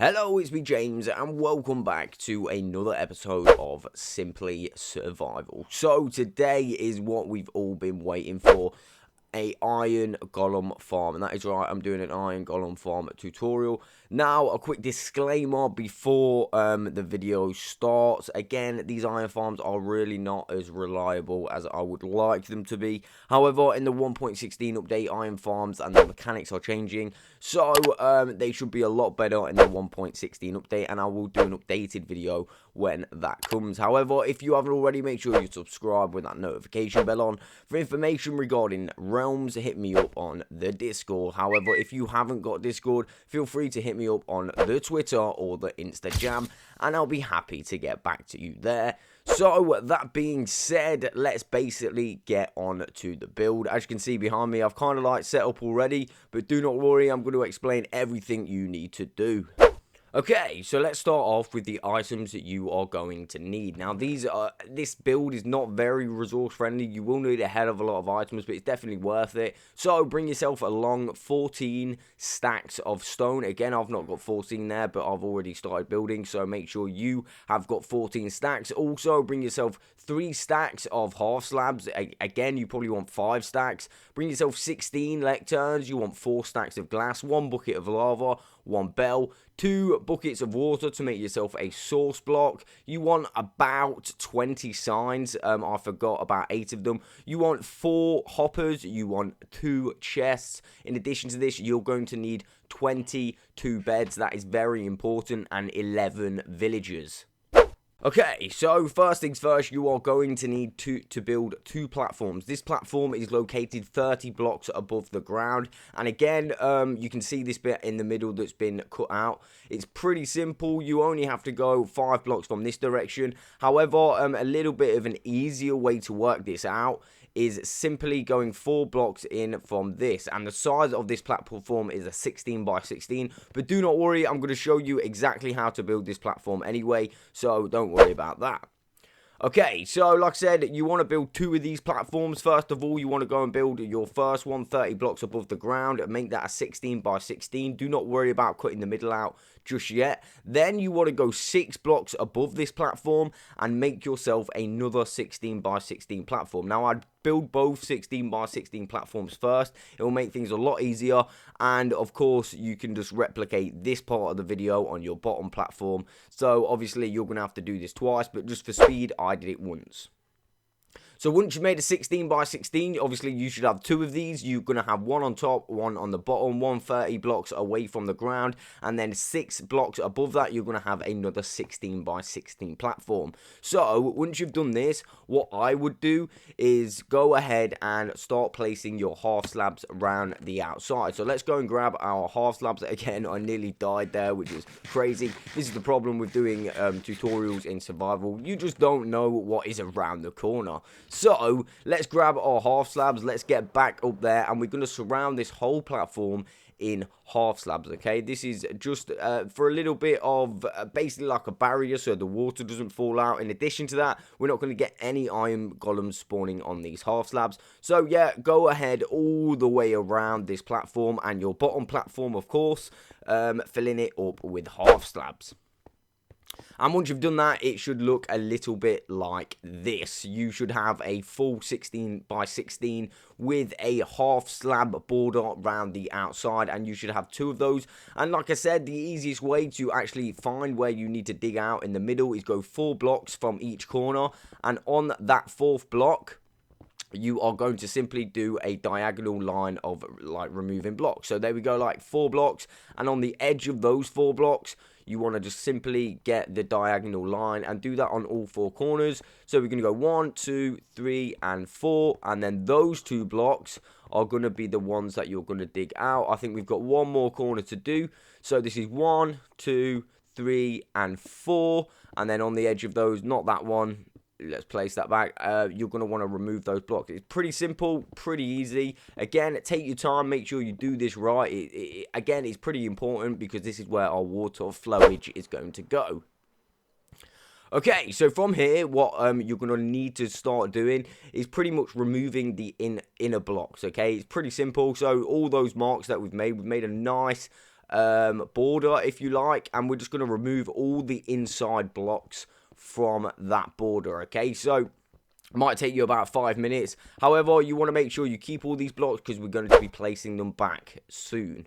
Hello, it's me James, and welcome back to another episode of Simply Survival. So today is what we've all been waiting for, a iron golem farm, and that is right, I'm doing an iron golem farm tutorial. Now, a quick disclaimer before the video starts. Again, these iron farms are really not as reliable as I would like them to be. However, in the 1.16 update, iron farms and the mechanics are changing, so they should be a lot better in the 1.16 update, and I will do an updated video when that comes. However, if you haven't already, make sure you subscribe with that notification bell on. For information regarding realms, hit me up on the Discord. However, if you haven't got Discord, feel free to hit me up on the Twitter or the InstaJam, and I'll be happy to get back to you there. So, that being said, let's basically get on to the build. As you can see behind me, I've kind of like set up already, but do not worry, I'm going to explain everything you need to do. Okay, so let's start off with the items that you are going to need. Now, this build is not very resource friendly. You will need a hell of a lot of items, but it's definitely worth it. So, bring yourself along 14 stacks of stone. Again, I've not got 14 there, but I've already started building, so make sure you have got 14 stacks. Also, bring yourself 3 stacks of half slabs. Again, you probably want 5 stacks. Bring yourself 16 lecterns. You want 4 stacks of glass, 1 bucket of lava, 1 bell, 2 buckets of water to make yourself a source block. You want about 20 signs. I forgot about 8 of them. You want 4 hoppers. You want 2 chests. In addition to this, you're going to need 22 beds. That is very important. And 11 villagers. Okay, so first things first, you are going to need to build 2 platforms. This platform is located 30 blocks above the ground, and again, you can see this bit in the middle that's been cut out. It's pretty simple. You only have to go 5 blocks from this direction. However, a little bit of an easier way to work this out is simply going 4 blocks in from this, and the size of this platform is a 16 by 16, but do not worry, I'm going to show you exactly how to build this platform anyway, so don't worry about that. Okay, so like I said, you want to build 2 of these platforms. First of all, you want to go and build your first one 30 blocks above the ground and make that a 16 by 16. Do not worry about cutting the middle out just yet. Then you want to go 6 blocks above this platform and make yourself another 16 by 16 platform. Now, I'd build both 16 by 16 platforms first. It will make things a lot easier, and of course you can just replicate this part of the video on your bottom platform. So obviously you're gonna have to do this twice, but just for speed I did it once. So once you've made a 16 by 16, obviously you should have 2 of these. You're going to have 1 on top, 1 on the bottom, 130 blocks away from the ground, and then 6 blocks above that, you're going to have another 16 by 16 platform. So once you've done this, what I would do is go ahead and start placing your half slabs around the outside. So let's go and grab our half slabs. Again, I nearly died there, which is crazy. This is the problem with doing tutorials in survival. You just don't know what is around the corner. So, let's grab our half slabs, let's get back up there, and we're going to surround this whole platform in half slabs, okay? This is just for a little bit of basically like a barrier so the water doesn't fall out. In addition to that, we're not going to get any iron golems spawning on these half slabs. So, yeah, go ahead all the way around this platform, and your bottom platform, of course, filling it up with half slabs. And once you've done that, it should look a little bit like this. You should have a full 16 by 16 with a half slab border around the outside, and you should have 2 of those. And like I said, the easiest way to actually find where you need to dig out in the middle is go 4 blocks from each corner, and on that 4th block, you are going to simply do a diagonal line of like removing blocks. So there we go, like 4 blocks, and on the edge of those 4 blocks, you want to just simply get the diagonal line and do that on all 4 corners. So we're going to go 1, 2, 3, and 4, and then those 2 blocks are going to be the ones that you're going to dig out. I think we've got 1 more corner to do. So this is 1, 2, 3, and 4, and then on the edge of those, not that one, let's place that back, you're going to want to remove those blocks. It's pretty simple, pretty easy. Again, take your time, make sure you do this right. Again, it's pretty important because this is where our water flowage is going to go. Okay, so from here, what you're going to need to start doing is pretty much removing the inner blocks, okay? It's pretty simple. So all those marks that we've made a nice border, if you like, and we're just going to remove all the inside blocks from that border. Okay, so might take you about 5 minutes. However, you want to make sure you keep all these blocks because we're going to be placing them back soon.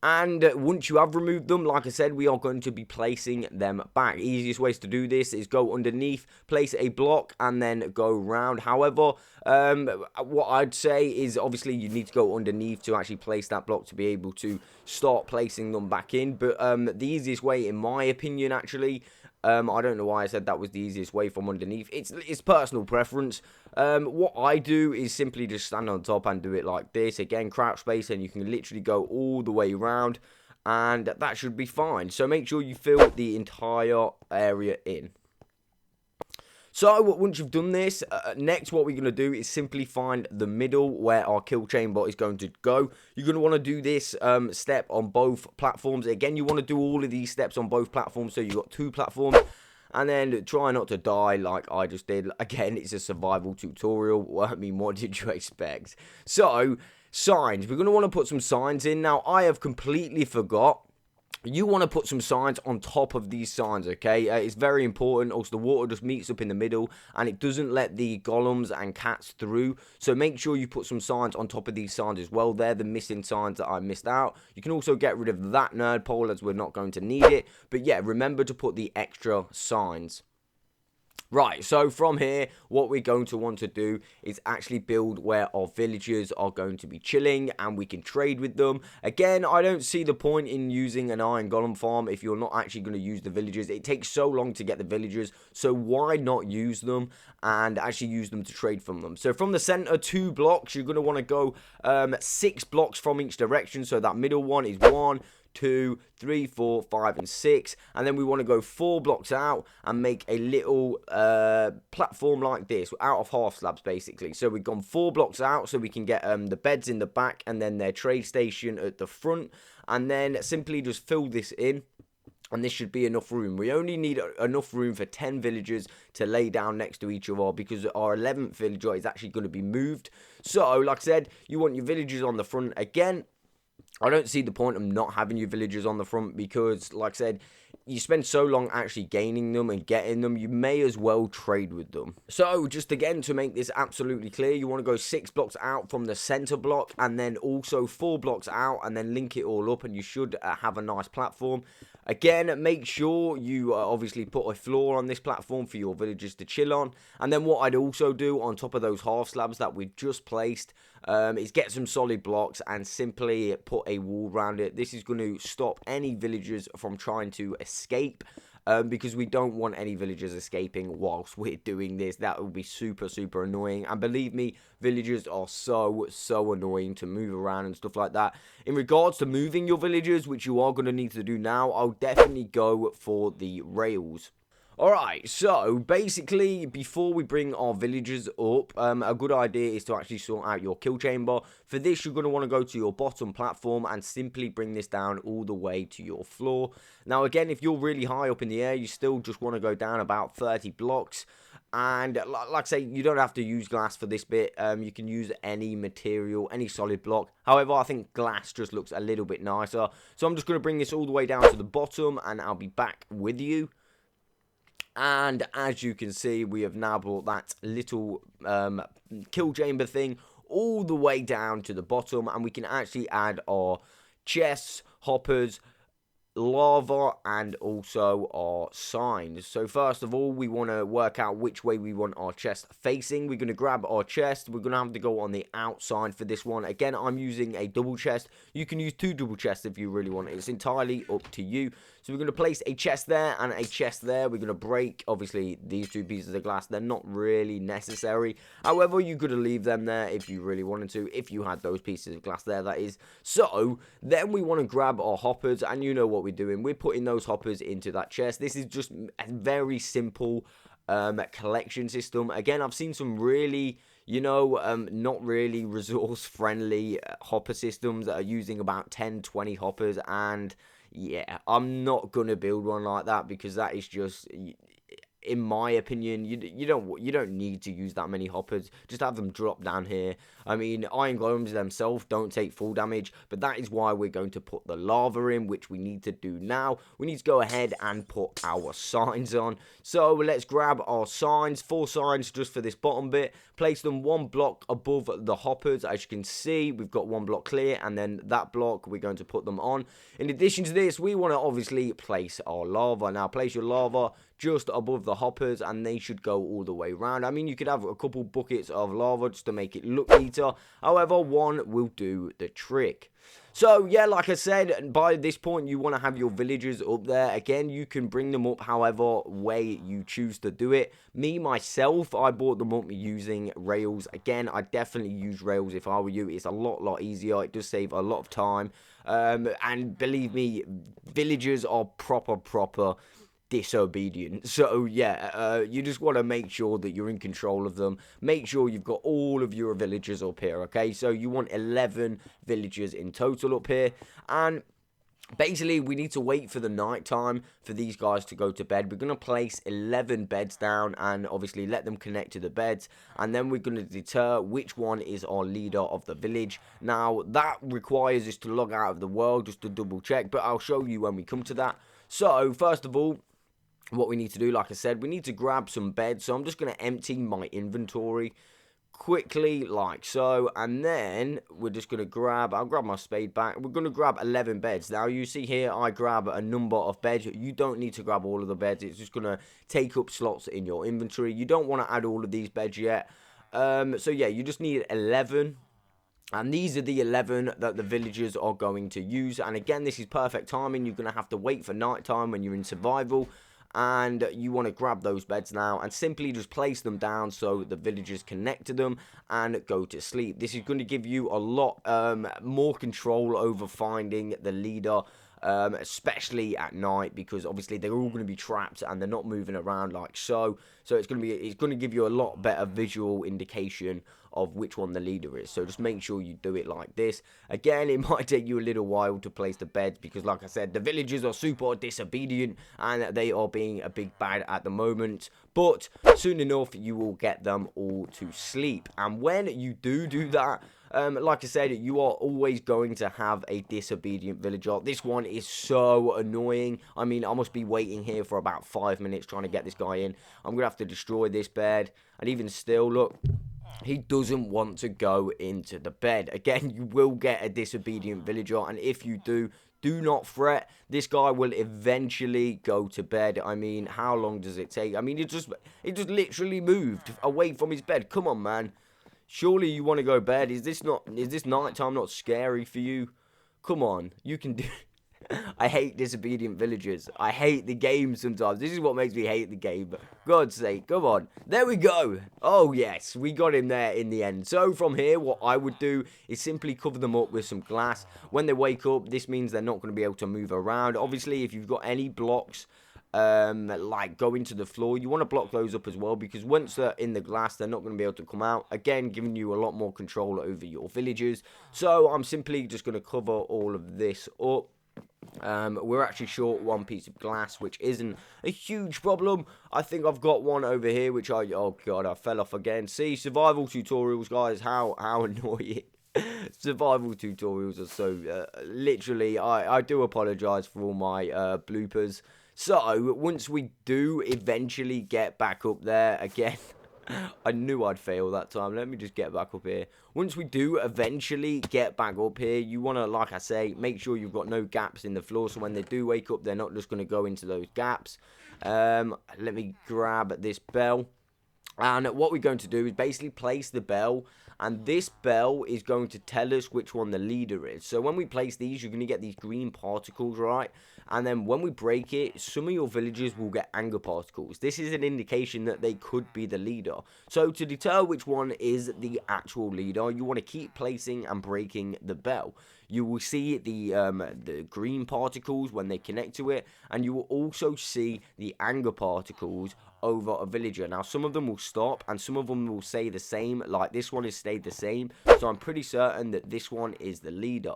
And once you have removed them, like I said, we are going to be placing them back. Easiest ways to do this is go underneath, place a block, and then go round. However, what I'd say is obviously you need to go underneath to actually place that block to be able to start placing them back in. But the easiest way, in my opinion, actually, I don't know why I said that was the easiest way from underneath. It's personal preference. What I do is simply just stand on top and do it like this. Again, crouch space, and you can literally go all the way around, and that should be fine. So make sure you fill the entire area in. So once you've done this, next what we're going to do is simply find the middle where our kill chamber is going to go. You're going to want to do this step on both platforms. Again, you want to do all of these steps on both platforms, so you've got 2 platforms. And then try not to die like I just did. Again, it's a survival tutorial. I mean, what did you expect? So, signs. We're going to want to put some signs in. Now, I have completely forgot. You want to put some signs on top of these signs, okay? It's very important. Also, the water just meets up in the middle, and it doesn't let the golems and cats through. So make sure you put some signs on top of these signs as well. They're the missing signs that I missed out. You can also get rid of that nerd pole, as we're not going to need it. But yeah, remember to put the extra signs. Right, so from here, what we're going to want to do is actually build where our villagers are going to be chilling, and we can trade with them. Again, I don't see the point in using an iron golem farm if you're not actually going to use the villagers. It takes so long to get the villagers, so why not use them and actually use them to trade from them? So from the center, 2 blocks, you're going to want to go 6 blocks from each direction. So that middle one is 1, 2, 3, 4, 5, and 6, and then we want to go 4 blocks out and make a little platform like this out of half slabs, basically. So we've gone 4 blocks out, so we can get the beds in the back and then their trade station at the front, and then simply just fill this in. And this should be enough room. We only need enough room for 10 villagers to lay down next to each other, because our 11th villager is actually going to be moved. So, like I said, you want your villagers on the front. Again, I don't see the point of not having your villagers on the front, because, like I said, you spend so long actually gaining them and getting them, you may as well trade with them. So, just again, to make this absolutely clear, you want to go 6 blocks out from the center block, and then also 4 blocks out, and then link it all up, and you should have a nice platform. Again, make sure you obviously put a floor on this platform for your villagers to chill on. And then what I'd also do on top of those half slabs that we've just placed is get some solid blocks and simply put a wall around it. This is going to stop any villagers from trying to escape, because we don't want any villagers escaping whilst we're doing this. That would be super, super annoying. And believe me, villagers are so, so annoying to move around and stuff like that. In regards to moving your villagers, which you are going to need to do now, I'll definitely go for the rails. Alright, so basically, before we bring our villagers up, a good idea is to actually sort out your kill chamber. For this, you're going to want to go to your bottom platform and simply bring this down all the way to your floor. Now, again, if you're really high up in the air, you still just want to go down about 30 blocks. And like I say, you don't have to use glass for this bit. You can use any material, any solid block. However, I think glass just looks a little bit nicer. So I'm just going to bring this all the way down to the bottom, and I'll be back with you. And as you can see, we have now brought that little kill chamber thing all the way down to the bottom, and we can actually add our chests, hoppers, lava, and also our signs. So first of all, we want to work out which way we want our chest facing. We're going to grab our chest. We're going to have to go on the outside for this one. Again, I'm using a double chest. You can use 2 double chests if you really want it. It's entirely up to you. So we're going to place a chest there and a chest there. We're going to break, obviously, these 2 pieces of glass. They're not really necessary. However, you could leave them there if you really wanted to, if you had those pieces of glass there, that is. So, then we want to grab our hoppers, and you know what we're doing. We're putting those hoppers into that chest. This is just a very simple collection system. Again, I've seen some really, you know, not really resource-friendly hopper systems that are using about 10, 20 hoppers, and yeah, I'm not going to build one like that, because that is just, in my opinion, you don't need to use that many hoppers. Just have them drop down here. I mean, iron golems themselves don't take full damage, but that is why we're going to put the lava in, which we need to do now. We need to go ahead and put our signs on. So let's grab our signs, 4 signs just for this bottom bit. Place them 1 block above the hoppers. As you can see, we've got 1 block clear, and then that block we're going to put them on. In addition to this, we want to obviously place our lava. Now, place your lava just above the hoppers, and they should go all the way around. I mean, you could have a couple buckets of lava just to make it look neater. However, 1 will do the trick. So, yeah, like I said, by this point, you want to have your villagers up there. Again, you can bring them up however way you choose to do it. Me, myself, I brought them up using rails. Again, I definitely use rails if I were you. It's a lot easier. It does save a lot of time. And believe me, villagers are proper disobedient. So yeah, you just want to make sure that you're in control of them. Make sure you've got all of your villagers up here, okay? So you want 11 villagers in total up here, and basically we need to wait for the night time for these guys to go to bed. We're going to place 11 beds down and obviously let them connect to the beds, and then we're going to deter which one is our leader of the village. Now that requires us to log out of the world just to double check, but I'll show you when we come to that. So first of all, what we need to do, like I said, we need to grab some beds. So I'm just going to empty my inventory quickly like so, and then we're just going to I'll grab my spade back. We're going to grab 11 beds. Now you see here I grab a number of beds. You don't need to grab all of the beds. It's just going to take up slots in your inventory. You don't want to add all of these beds yet. So yeah, you just need 11. And these are the 11 that the villagers are going to use. And again, this is perfect timing. You're going to have to wait for night time when you're in survival, and you want to grab those beds now and simply just place them down so the villagers connect to them and go to sleep. This is going to give you a lot more control over finding the leader, especially at night, because obviously they're all going to be trapped and they're not moving around like so. So it's going to give you a lot better visual indication of which one the leader is. So just make sure you do it like this. Again, it might take you a little while to place the beds because, like I said, the villagers are super disobedient and they are being a big bad at the moment. But soon enough, you will get them all to sleep. And when you do that, like I said, you are always going to have a disobedient villager. This one is so annoying. I mean, I must be waiting here for about 5 minutes trying to get this guy in. I'm going to have to destroy this bed. And even still, look, he doesn't want to go into the bed. Again, you will get a disobedient villager. And if you do not fret. This guy will eventually go to bed. I mean, how long does it take? I mean, it just literally moved away from his bed. Come on, man. Surely you want to go to bed. Is this nighttime not scary for you? Come on, you can do. I hate disobedient villagers. I hate the game sometimes. This is what makes me hate the game. But God's sake, come on. There we go. Oh, yes, we got him there in the end. So from here, what I would do is simply cover them up with some glass. When they wake up, this means they're not going to be able to move around. Obviously, if you've got any blocks like go into the floor, you want to block those up as well, because once they're in the glass, they're not going to be able to come out. Again, giving you a lot more control over your villagers. So I'm simply just going to cover all of this up. We're actually short one piece of glass, which isn't a huge problem. I think I've got one over here, which oh god, I fell off again. See, survival tutorials, guys, how annoying. Survival tutorials are so, literally, I do apologise for all my bloopers. So, once we do eventually get back up there, again, I knew I'd fail that time. Let me just get back up here. Once we do eventually get back up here, you want to, like I say, make sure you've got no gaps in the floor, so when they do wake up, they're not just going to go into those gaps. Let me grab this bell. And what we're going to do is basically place the bell, and this bell is going to tell us which one the leader is. So when we place these, you're going to get these green particles, right? And then when we break it, some of your villagers will get anger particles. This is an indication that they could be the leader. So to deter which one is the actual leader, you want to keep placing and breaking the bell. You will see the green particles when they connect to it, and you will also see the anger particles over a villager. Now, some of them will stop, and some of them will stay the same, like this one has stayed the same, so I'm pretty certain that this one is the leader.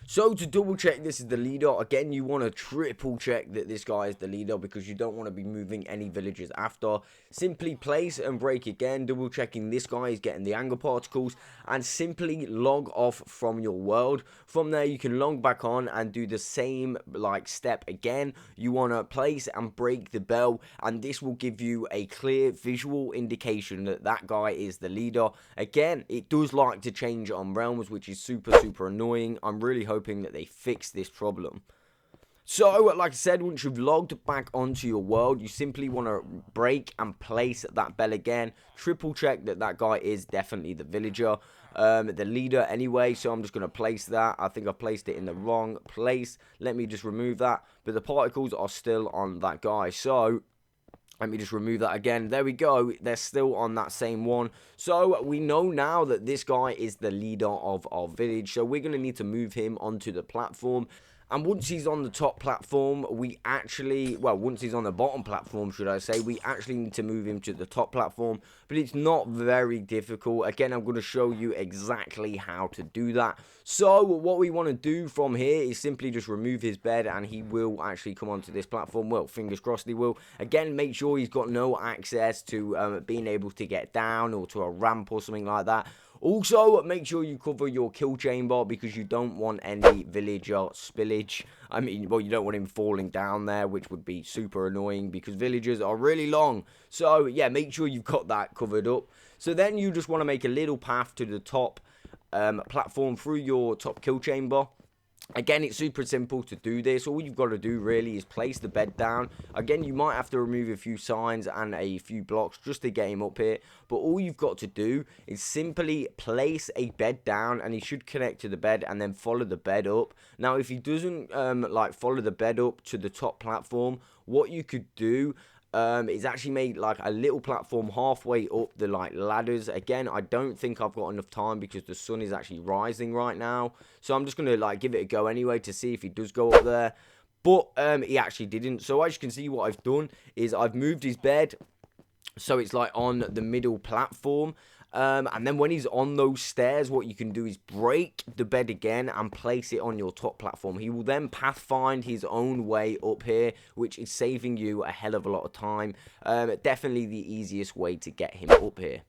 So to double check this is the leader, again you want to triple check that this guy is the leader because you don't want to be moving any villagers after. Simply place and break again, double checking this guy is getting the anger particles, and simply log off from your world. From there you can log back on and do the same like step again. You want to place and break the bell, and this will give you a clear visual indication that that guy is the leader. Again, it does like to change on realms, which is super annoying. I'm really hoping that they fix this problem. So, like I said, once you've logged back onto your world, you simply want to break and place that bell again. Triple check that that guy is definitely the villager, the leader anyway. So I'm just going to place that. I think I placed it in the wrong place. Let me just remove that. But the particles are still on that guy. So let me just remove that again. There we go. They're still on that same one. So we know now that this guy is the leader of our village. So we're going to need to move him onto the platform. And once he's on the top platform, we actually, well, once he's on the bottom platform, should I say, we actually need to move him to the top platform. But it's not very difficult. Again, I'm going to show you exactly how to do that. So what we want to do from here is simply just remove his bed, and he will actually come onto this platform. Well, fingers crossed he will. Again, make sure he's got no access to being able to get down or to a ramp or something like that. Also, make sure you cover your kill chamber because you don't want any villager spillage. I mean, well, you don't want him falling down there, which would be super annoying because villagers are really long. So, yeah, make sure you've got that covered up. So then you just want to make a little path to the top platform through your top kill chamber. Again, it's super simple to do this. All you've got to do really is place the bed down. Again, you might have to remove a few signs and a few blocks just to get him up here. But all you've got to do is simply place a bed down, and he should connect to the bed and then follow the bed up. Now, if he doesn't like follow the bed up to the top platform, what you could do is actually made like a little platform halfway up the like ladders. Again, I don't think I've got enough time because the sun is actually rising right now, so I'm just gonna like give it a go anyway to see if he does go up there. But he actually didn't. So as you can see, what I've done is I've moved his bed so it's like on the middle platform. And then when he's on those stairs, what you can do is break the bed again and place it on your top platform. He will then pathfind his own way up here, which is saving you a hell of a lot of time. Definitely the easiest way to get him up here.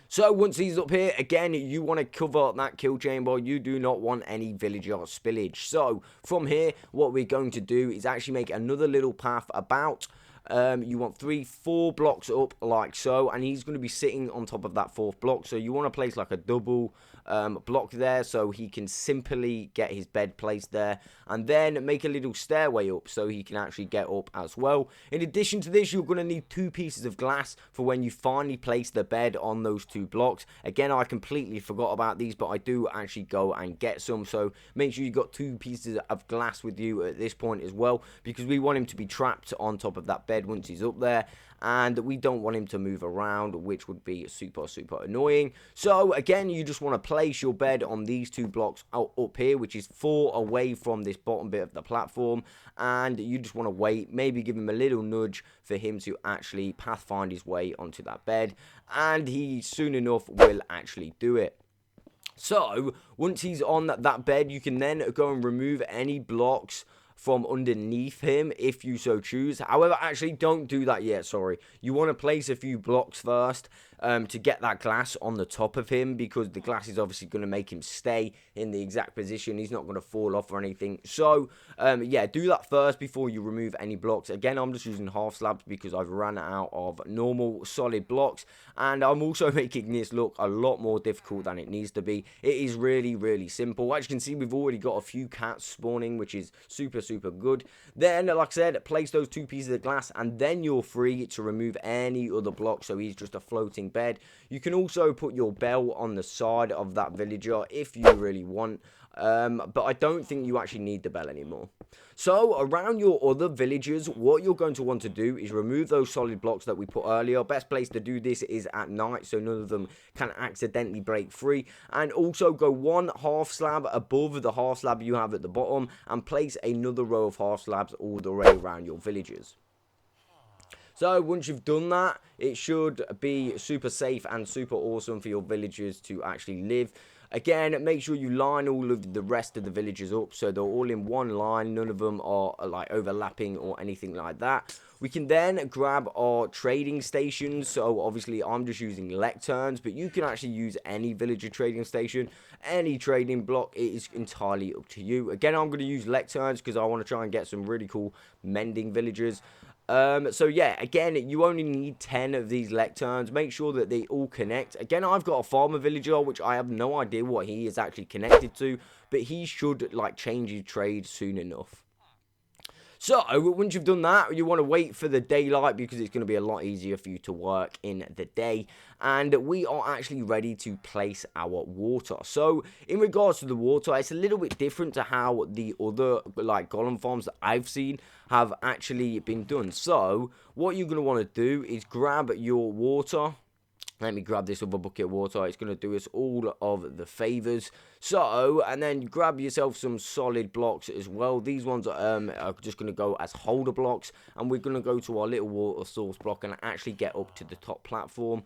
So once he's up here, again, you want to cover that kill chamber. You do not want any villager spillage. So from here, what we're going to do is actually make another little path about you want 3-4 blocks up like so, and he's going to be sitting on top of that fourth block. So you want to place like a double block there so he can simply get his bed placed there, and then make a little stairway up so he can actually get up as well. In addition to this, you're going to need 2 pieces of glass for when you finally place the bed on those 2 blocks. Again, I completely forgot about these, but I do actually go and get some, so make sure you've got 2 pieces of glass with you at this point as well, because we want him to be trapped on top of that bed once he's up there, and we don't want him to move around, which would be super annoying. So again, you just want to place your bed on these 2 blocks up here, which is 4 away from this bottom bit of the platform, and you just want to wait, maybe give him a little nudge for him to actually pathfind his way onto that bed, and he soon enough will actually do it. So once he's on that bed, you can then go and remove any blocks from underneath him if you so choose. However, actually don't do that yet, sorry. You want to place a few blocks first to get that glass on the top of him, because the glass is obviously going to make him stay in the exact position. He's not going to fall off or anything. So yeah, do that first before you remove any blocks. Again, I'm just using half slabs because I've run out of normal solid blocks, and I'm also making this look a lot more difficult than it needs to be. It is really simple. As you can see, we've already got a few cats spawning, which is super good. Then, like I said, place those 2 pieces of glass, and then you're free to remove any other block, so he's just a floating bed. You can also put your bell on the side of that villager if you really want, but I don't think you actually need the bell anymore. So around your other villagers, what you're going to want to do is remove those solid blocks that we put earlier. Best place to do this is at night, so none of them can accidentally break free. And also go 1 half slab above the half slab you have at the bottom, and place another row of half slabs all the way around your villagers. So once you've done that, it should be super safe and super awesome for your villagers to actually live. Again, make sure you line all of the rest of the villagers up so they're all in one line. None of them are like overlapping or anything like that. We can then grab our trading stations. So obviously I'm just using lecterns, but you can actually use any villager trading station, any trading block. It is entirely up to you. Again, I'm going to use lecterns because I want to try and get some really cool mending villagers. So yeah, again, you only need 10 of these lecterns. Make sure that they all connect. Again, I've got a farmer villager, which I have no idea what he is actually connected to, but he should like change his trade soon enough. So, once you've done that, you want to wait for the daylight because it's going to be a lot easier for you to work in the day. And we are actually ready to place our water. So, in regards to the water, it's a little bit different to how the other, like, golem farms that I've seen have actually been done. So, what you're going to want to do is grab your water. Let me grab this other bucket of water. It's going to do us all of the favors. So, and then grab yourself some solid blocks as well. These ones are just going to go as holder blocks. And we're going to go to our little water source block and actually get up to the top platform.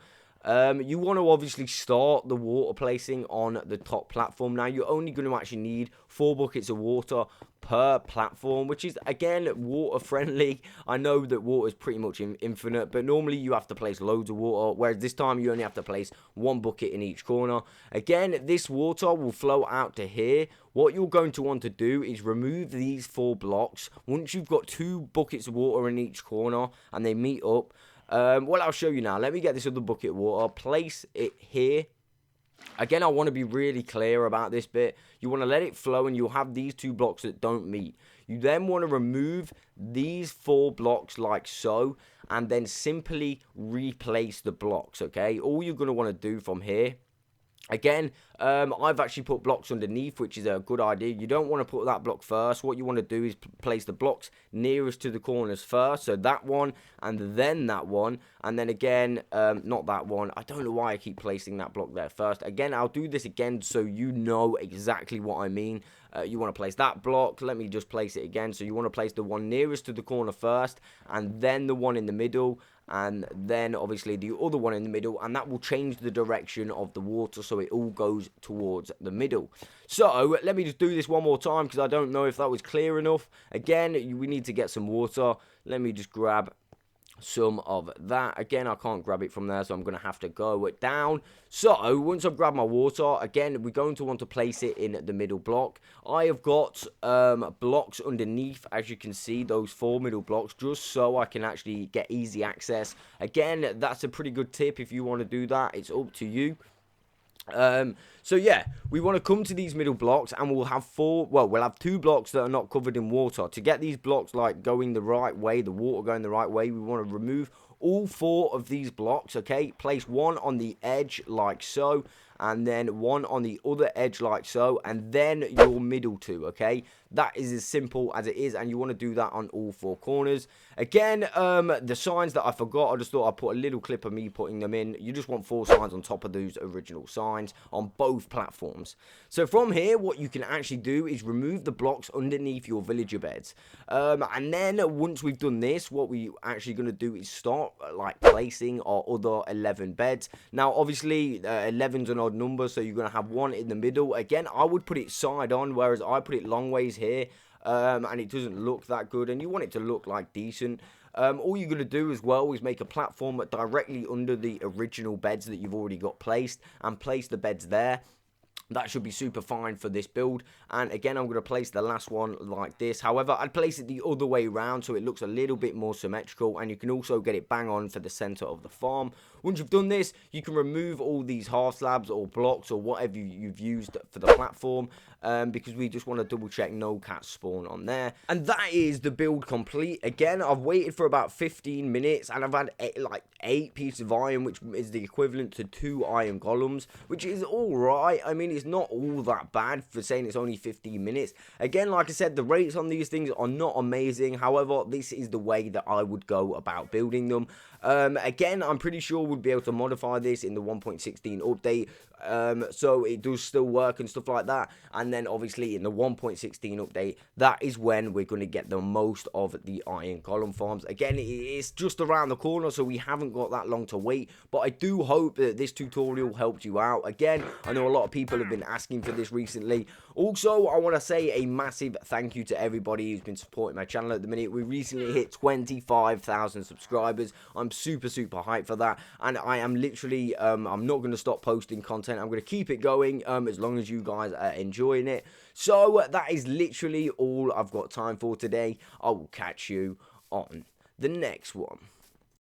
You want to obviously start the water placing on the top platform. Now, you're only going to actually need 4 buckets of water per platform, which is, again, water friendly. I know that water is pretty much infinite, but normally you have to place loads of water, whereas this time you only have to place 1 bucket in each corner. Again, this water will flow out to here. What you're going to want to do is remove these 4 blocks. Once you've got 2 buckets of water in each corner and they meet up, well, I'll show you now. Let me get this other bucket of water, place it here. Again, I want to be really clear about this bit. You want to let it flow and you'll have these 2 blocks that don't meet. You then want to remove these 4 blocks like so and then simply replace the blocks, okay? All you're going to want to do from here, again, I've actually put blocks underneath, which is a good idea. You don't want to put that block first. What you want to do is place the blocks nearest to the corners first. So that one, and then that one, and then again, not that one. I don't know why I keep placing that block there first. Again, I'll do this again so you know exactly what I mean. You want to place that block. Let me just place it again. So you want to place the one nearest to the corner first, and then the one in the middle, and then obviously the other one in the middle, and that will change the direction of the water so it all goes towards the middle. So let me just do this one more time because I don't know if that was clear enough. Again, we need to get some water. Let me just grab some of that. Again, I can't grab it from there, so I'm going to have to go down. So once I've grabbed my water, again, we're going to want to place it in the middle block. I have got blocks underneath, as you can see, those 4 middle blocks, just so I can actually get easy access. Again, that's a pretty good tip. If you want to do that, it's up to you. So yeah, we want to come to these middle blocks and we'll have 2 blocks that are not covered in water. To get these blocks like going the right way, the water going the right way, we want to remove all 4 of these blocks, okay? Place 1 on the edge like so, and then 1 on the other edge like so, and then your middle 2, okay? That is as simple as it is, and you want to do that on all 4 corners. Again, the signs that I forgot, I just thought I'd put a little clip of me putting them in. You just want 4 signs on top of those original signs on both platforms. So from here, what you can actually do is remove the blocks underneath your villager beds. And then once we've done this, what we're actually going to do is start like placing our other 11 beds. Now, obviously, 11's an odd number, so you're going to have 1 in the middle. Again, I would put it side on, whereas I put it long ways here, and it doesn't look that good, and you want it to look like decent. All you're going to do as well is make a platform directly under the original beds that you've already got placed, and place the beds there. That should be super fine for this build. And again, I'm going to place the last one like this. However, I'd place it the other way around so it looks a little bit more symmetrical. And you can also get it bang on for the center of the farm. Once you've done this, you can remove all these half slabs or blocks or whatever you've used for the platform. Because we just want to double check no cats spawn on there. And that is the build complete. Again, I've waited for about 15 minutes and I've had 8 pieces of iron, which is the equivalent to 2 iron golems, which is alright. I mean, it's not all that bad for saying it's only 15 minutes. Again, like I said, the rates on these things are not amazing. However, this is the way that I would go about building them. Again, I'm pretty sure we'll be able to modify this in the 1.16 update. so it does still work and stuff like that. And then obviously in the 1.16 update, that is when we're going to get the most of the iron golem farms. Again, it's just around the corner, so we haven't got that long to wait, but I do hope that this tutorial helped you out. Again, I know a lot of people have been asking for this recently. Also, I want to say a massive thank you to everybody who's been supporting my channel at the minute. We recently hit 25,000 subscribers. I'm super hyped for that, and I am literally I'm not going to stop posting content. I'm going to keep it going as long as you guys are enjoying it. So that is literally all I've got time for today. I will catch you on the next one.